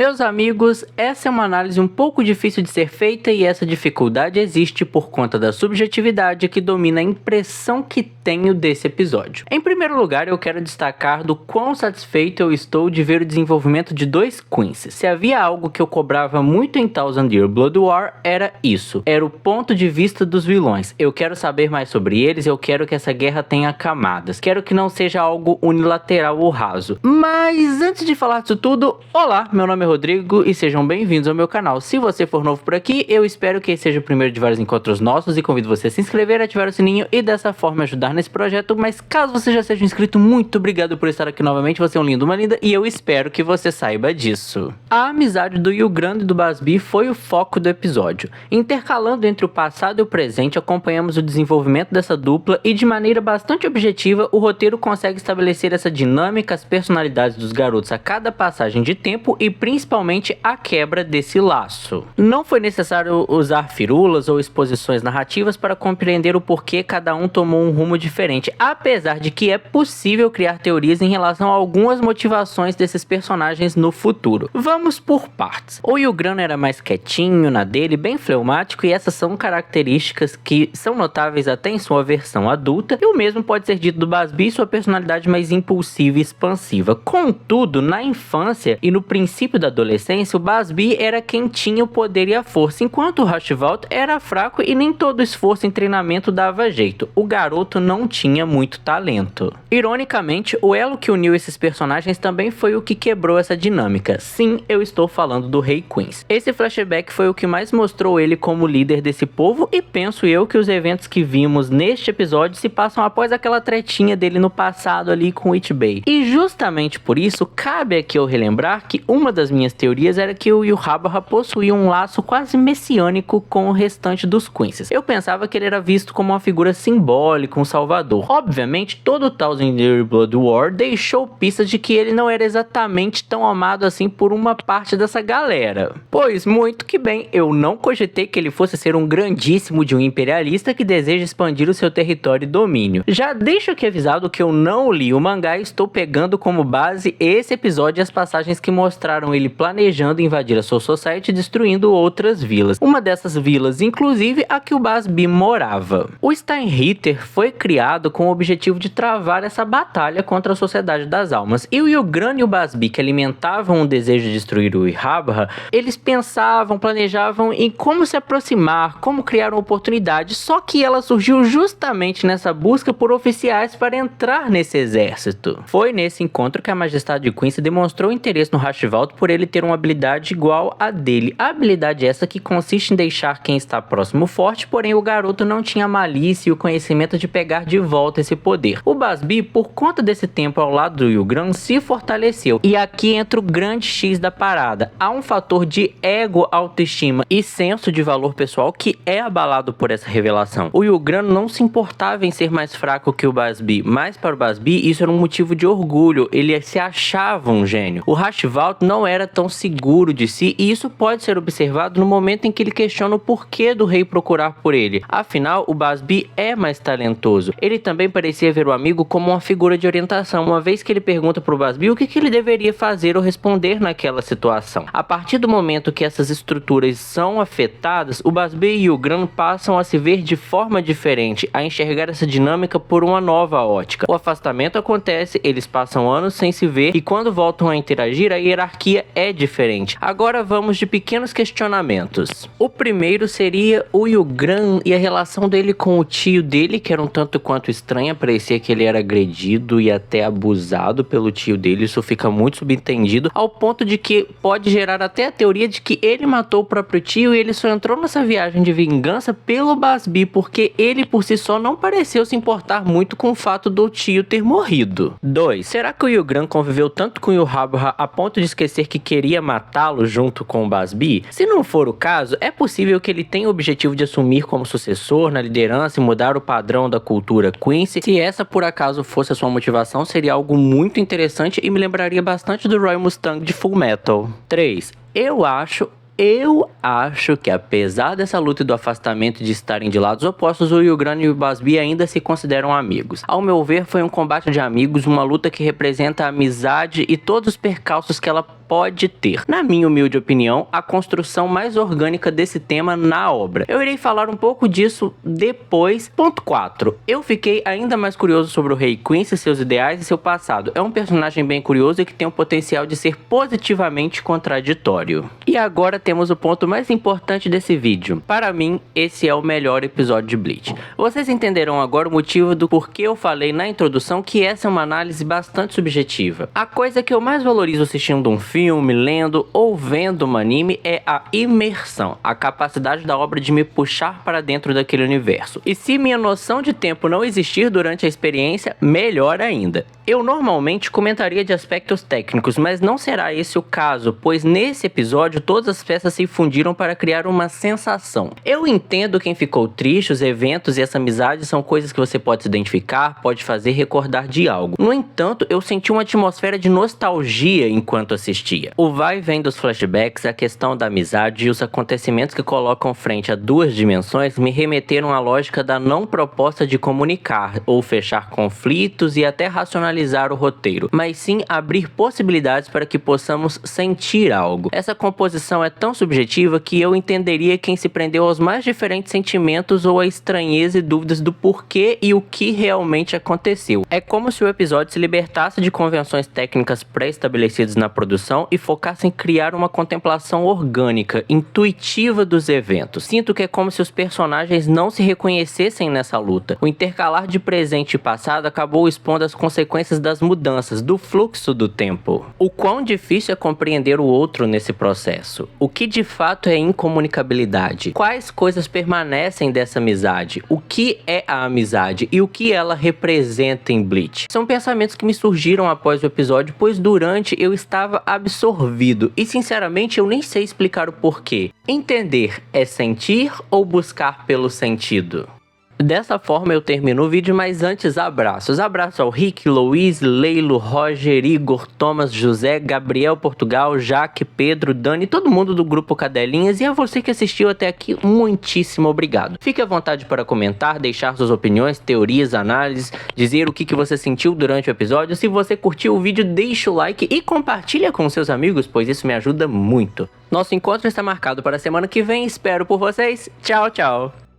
Meus amigos, essa é uma análise um pouco difícil de ser feita e essa dificuldade existe por conta da subjetividade que domina a impressão que tenho desse episódio. Em primeiro lugar, eu quero destacar do quão satisfeito eu estou de ver o desenvolvimento de dois Quincy. Se havia algo que eu cobrava muito em Thousand Year Blood War, era isso. Era o ponto de vista dos vilões. Eu quero saber mais sobre eles, eu quero que essa guerra tenha camadas. Quero que não seja algo unilateral ou raso. Mas antes de falar disso tudo, olá, meu nome é Rodrigo e sejam bem-vindos ao meu canal. Se você for novo por aqui, eu espero que esse seja o primeiro de vários encontros nossos e convido você a se inscrever, ativar o sininho e dessa forma ajudar nesse projeto. Mas caso você já seja inscrito, muito obrigado por estar aqui novamente. Você é um lindo, uma linda e eu espero que você saiba disso. A amizade do Yulgran e do Busby foi o foco do episódio. Intercalando entre o passado e o presente, acompanhamos o desenvolvimento dessa dupla e de maneira bastante objetiva, o roteiro consegue estabelecer essa dinâmica, as personalidades dos garotos a cada passagem de tempo e principalmente a quebra desse laço. Não foi necessário usar firulas ou exposições narrativas para compreender o porquê cada um tomou um rumo diferente, apesar de que é possível criar teorias em relação a algumas motivações desses personagens no futuro. Vamos por partes. O Yulgran era mais quietinho na dele, bem fleumático, e essas são características que são notáveis até em sua versão adulta, e o mesmo pode ser dito do Busby e sua personalidade mais impulsiva e expansiva. Contudo, na infância e no princípio da adolescência, o Busby era quem tinha o poder e a força, enquanto o Rushvolt era fraco e nem todo esforço em treinamento dava jeito. O garoto não tinha muito talento. Ironicamente, o elo que uniu esses personagens também foi o que quebrou essa dinâmica. Sim, eu estou falando do Rei Quincy. Esse flashback foi o que mais mostrou ele como líder desse povo e penso eu que os eventos que vimos neste episódio se passam após aquela tretinha dele no passado ali com o Witch-Bay. E justamente por isso, cabe aqui eu relembrar que uma das minhas teorias era que o Yulhabra possuía um laço quase messiânico com o restante dos Quincy's. Eu pensava que ele era visto como uma figura simbólica, um salvador. Obviamente, todo o Thousand Year Blood War deixou pistas de que ele não era exatamente tão amado assim por uma parte dessa galera. Pois, muito que bem, eu não cogitei que ele fosse ser um grandíssimo de um imperialista que deseja expandir o seu território e domínio. Já deixo aqui avisado que eu não li o mangá e estou pegando como base esse episódio e as passagens que mostraram ele planejando invadir a Soul Society, destruindo outras vilas. Uma dessas vilas, inclusive, a que o Busby morava. O Steinritter foi criado com o objetivo de travar essa batalha contra a Sociedade das Almas. E o Yulgran e o Busby, que alimentavam o desejo de destruir o Yulhabra, eles pensavam, planejavam em como se aproximar, como criar uma oportunidade, só que ela surgiu justamente nessa busca por oficiais para entrar nesse exército. Foi nesse encontro que a Majestade de Quincy demonstrou interesse no Rushvolt por ele ter uma habilidade igual a dele. A habilidade essa que consiste em deixar quem está próximo forte, porém o garoto não tinha a malícia e o conhecimento de pegar de volta esse poder. O Busby, por conta desse tempo ao lado do Yulgran, se fortaleceu. E aqui entra o grande X da parada. Há um fator de ego, autoestima e senso de valor pessoal que é abalado por essa revelação. O Yulgran não se importava em ser mais fraco que o Busby, mas para o Busby isso era um motivo de orgulho, ele se achava um gênio. O Rushvolt não era tão seguro de si e isso pode ser observado no momento em que ele questiona o porquê do rei procurar por ele. Afinal, o Busby é mais talentoso. Ele também parecia ver o amigo como uma figura de orientação, uma vez que ele pergunta para o Busby o que ele deveria fazer ou responder naquela situação. A partir do momento que essas estruturas são afetadas, o Busby e o Yulgran passam a se ver de forma diferente, a enxergar essa dinâmica por uma nova ótica. O afastamento acontece, eles passam anos sem se ver e quando voltam a interagir, a hierarquia é diferente. Agora vamos de pequenos questionamentos. O primeiro seria o Yulgran e a relação dele com o tio dele, que era um tanto quanto estranha, parecia que ele era agredido e até abusado pelo tio dele, isso fica muito subentendido, ao ponto de que pode gerar até a teoria de que ele matou o próprio tio e ele só entrou nessa viagem de vingança pelo Busby, porque ele por si só não pareceu se importar muito com o fato do tio ter morrido. 2. Será que o Yulgran conviveu tanto com o Yulhabra a ponto de esquecer que queria matá-lo junto com o Busby? Se não for o caso, é possível que ele tenha o objetivo de assumir como sucessor na liderança e mudar o padrão da cultura Quincy. Se essa por acaso fosse a sua motivação, seria algo muito interessante e me lembraria bastante do Roy Mustang de Fullmetal. 3. Eu acho que apesar dessa luta e do afastamento de estarem de lados opostos, o Yulgran e o Busby ainda se consideram amigos. Ao meu ver, foi um combate de amigos, uma luta que representa a amizade e todos os percalços que ela pode ter, na minha humilde opinião, a construção mais orgânica desse tema na obra. Eu irei falar um pouco disso depois. Ponto 4. Eu fiquei ainda mais curioso sobre o Rei Quincy, seus ideais e seu passado. É um personagem bem curioso e que tem o potencial de ser positivamente contraditório. E agora temos o ponto mais importante desse vídeo. Para mim, esse é o melhor episódio de Bleach. Vocês entenderão agora o motivo do porquê eu falei na introdução que essa é uma análise bastante subjetiva. A coisa que eu mais valorizo assistindo um filme, lendo ou vendo um anime é a imersão, a capacidade da obra de me puxar para dentro daquele universo. E se minha noção de tempo não existir durante a experiência, melhor ainda. Eu normalmente comentaria de aspectos técnicos, mas não será esse o caso, pois nesse episódio todas as peças se fundiram para criar uma sensação. Eu entendo quem ficou triste, os eventos e essa amizade são coisas que você pode se identificar, pode fazer recordar de algo. No entanto, eu senti uma atmosfera de nostalgia enquanto assistia. O vai e vem dos flashbacks, a questão da amizade e os acontecimentos que colocam frente a duas dimensões me remeteram à lógica da não proposta de comunicar ou fechar conflitos e até racionalizar o roteiro, mas sim abrir possibilidades para que possamos sentir algo. Essa composição é tão subjetiva que eu entenderia quem se prendeu aos mais diferentes sentimentos ou a estranheza e dúvidas do porquê e o que realmente aconteceu. É como se o episódio se libertasse de convenções técnicas pré-estabelecidas na produção e focasse em criar uma contemplação orgânica, intuitiva dos eventos. Sinto que é como se os personagens não se reconhecessem nessa luta. O intercalar de presente e passado acabou expondo as consequências das mudanças, do fluxo do tempo. O quão difícil é compreender o outro nesse processo. O que de fato é incomunicabilidade? Quais coisas permanecem dessa amizade? O que é a amizade e o que ela representa em Bleach? São pensamentos que me surgiram após o episódio, pois durante eu estava absorvido e sinceramente eu nem sei explicar o porquê. Entender é sentir ou buscar pelo sentido? Dessa forma eu termino o vídeo, mas antes abraços. Abraço ao Rick, Luiz, Leilo, Roger, Igor, Thomas, José, Gabriel, Portugal, Jaque, Pedro, Dani, todo mundo do grupo Cadelinhas e a você que assistiu até aqui, muitíssimo obrigado. Fique à vontade para comentar, deixar suas opiniões, teorias, análises, dizer o que você sentiu durante o episódio. Se você curtiu o vídeo, deixa o like e compartilha com seus amigos, pois isso me ajuda muito. Nosso encontro está marcado para a semana que vem, espero por vocês. Tchau, tchau!